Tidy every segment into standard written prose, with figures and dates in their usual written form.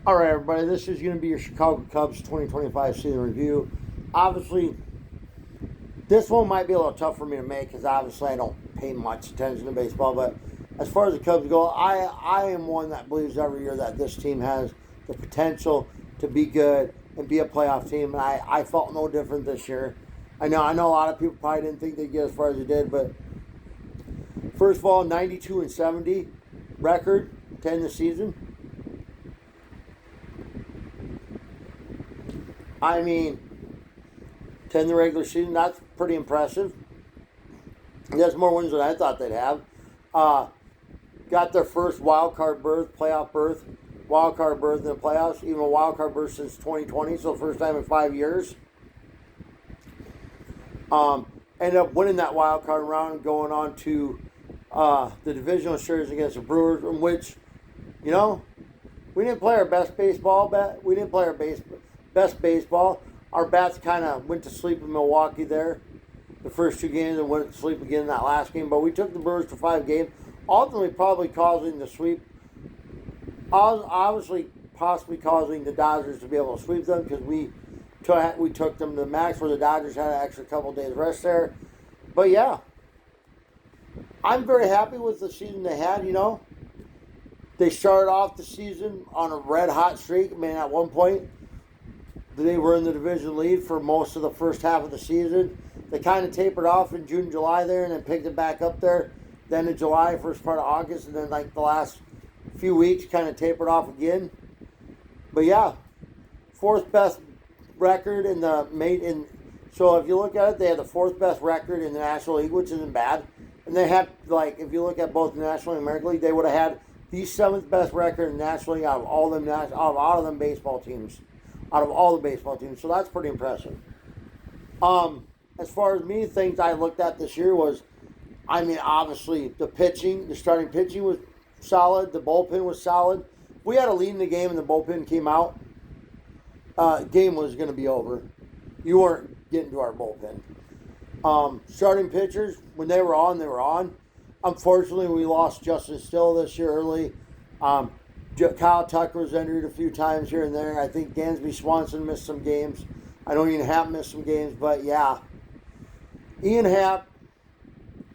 All right, everybody, this is going to be your Chicago Cubs 2025 season review. Obviously, this one might be a little tough for me to make because obviously I don't pay much attention to baseball. But as far as the Cubs go, I am one that believes every year that this team has the potential to be good and be a playoff team. And I felt no different this year. I know a lot of people probably didn't think they'd get as far as they did. But first of all, 92-70 record to end the season. I mean, 10 the regular season, that's pretty impressive. That's more wins than I thought they'd have. Got their first wild card berth, playoff berth, wild card berth in the playoffs, even a wild card berth since 2020, so first time in 5 years. Ended up winning that wild card round and going on to the divisional series against the Brewers, in which, we didn't play our best baseball. We didn't play our best baseball. Our bats kind of went to sleep in Milwaukee there the first two games and went to sleep again in that last game. But we took the Brewers to 5 games, ultimately probably causing the sweep. Obviously, possibly causing the Dodgers to be able to sweep them because we took them to the max where the Dodgers had an extra couple days rest there. But yeah, I'm very happy with the season they had, They started off the season on a red hot streak. I mean, at one point, they were in the division lead for most of the first half of the season. They kind of tapered off in June, July there, and then picked it back up there. Then in July, first part of August, and then like the last few weeks, kind of tapered off again. But yeah, fourth best record in the So if you look at it, they had the fourth best record in the National League, which isn't bad. And they had if you look at both the National and American League, they would have had the seventh best record in the National League out of all of them baseball teams. Out of all the baseball teams. So that's pretty impressive. As far as me, things I looked at this year was, obviously the starting pitching was solid. The bullpen was solid. If we had a lead in the game and the bullpen came out, game was going to be over. You weren't getting to our bullpen. Starting pitchers, when they were on, they were on. Unfortunately, we lost Justin Still this year early. Kyle Tucker was injured a few times here and there. I think Dansby Swanson missed some games. I know Ian Happ missed some games, but yeah. Ian Happ,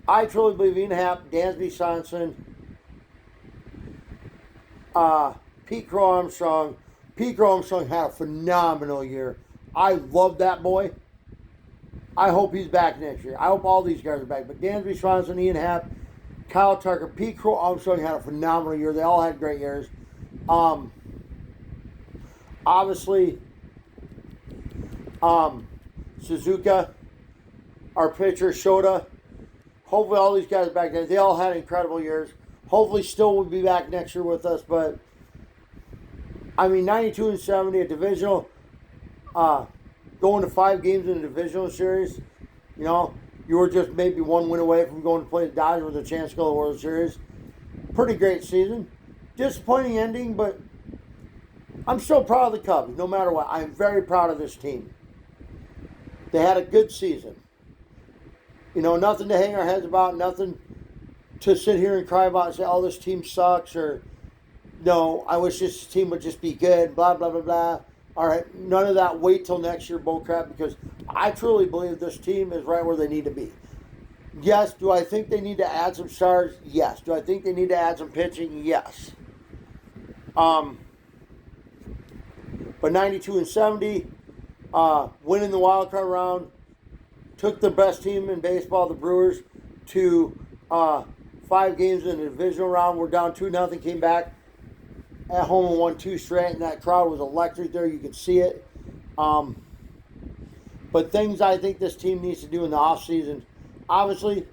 I truly believe Ian Happ, Dansby Swanson, Pete Crow Armstrong. Pete Crow Armstrong had a phenomenal year. I love that boy. I hope he's back next year. I hope all these guys are back. But Dansby Swanson, Ian Happ, Kyle Tucker, Pete Crow Armstrong had a phenomenal year. They all had great years. Obviously, Suzuka, our pitcher, Shota. Hopefully all these guys are back there. They all had incredible years. Hopefully Still will be back next year with us. But, 92-70, a divisional, going to 5 games in a divisional series. You were just maybe one win away from going to play the Dodgers with a chance to go to the World Series. Pretty great season. Disappointing ending, but I'm still proud of the Cubs, no matter what. I'm very proud of this team. They had a good season. Nothing to hang our heads about, nothing to sit here and cry about and say, oh, this team sucks, or, no, I wish this team would just be good, blah, blah, blah, blah. All right, none of that wait till next year bullcrap, because I truly believe this team is right where they need to be. Yes, do I think they need to add some stars? Yes. Do I think they need to add some pitching? Yes. But 92-70, winning the wild card round, took the best team in baseball, the Brewers, to 5 games in the divisional round. We're down 2-0, came back at home and won 2 straight, and that crowd was electric there. You could see it. But things I think this team needs to do in the offseason, obviously,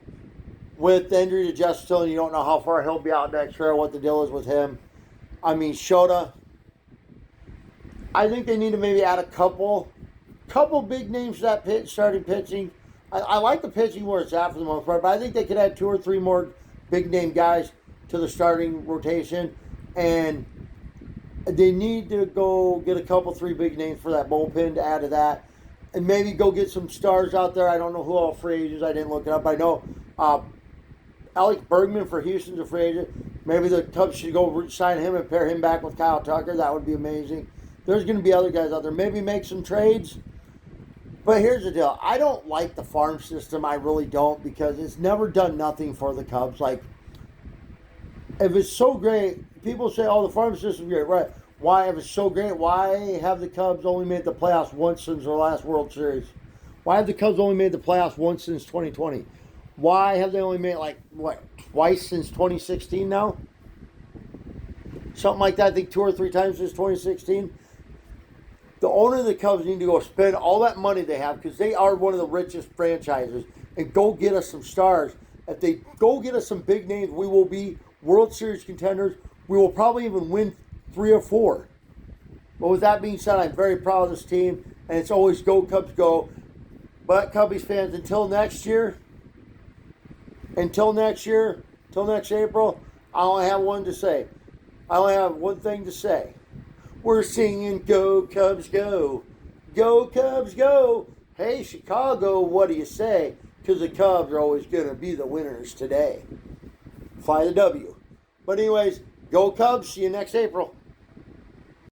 with the injury to Justin Still, you don't know how far he'll be out next year, what the deal is with him. Shota, I think they need to maybe add a couple big names to that starting pitching. I like the pitching where it's at for the most part, but I think they could add 2 or 3 more big name guys to the starting rotation, and they need to go get a couple, 3 big names for that bullpen to add to that, and maybe go get some stars out there. I don't know who all free agents. I didn't look it up. I know Alec Bergman for Houston's a free agent. Maybe the Cubs should go sign him and pair him back with Kyle Tucker. That would be amazing. There's going to be other guys out there. Maybe make some trades. But here's the deal. I don't like the farm system. I really don't, because it's never done nothing for the Cubs. Like, if it's so great, people say, oh, the farm system's great. Right. Why, if it's so great, why have the Cubs only made the playoffs once since their last World Series? Why have the Cubs only made the playoffs once since 2020? Why have they only made, twice since 2016 now? Something like that. I think 2 or 3 times since 2016. The owner of the Cubs need to go spend all that money they have, because they are one of the richest franchises, and go get us some stars. If they go get us some big names, we will be World Series contenders. We will probably even win 3 or 4. But with that being said, I'm very proud of this team, and it's always go Cubs go. But Cubbies fans, until next April, I only have one to say. I only have one thing to say. We're singing Go Cubs Go. Go Cubs Go. Hey, Chicago, what do you say? Because the Cubs are always going to be the winners today. Fly the W. But anyways, go Cubs. See you next April.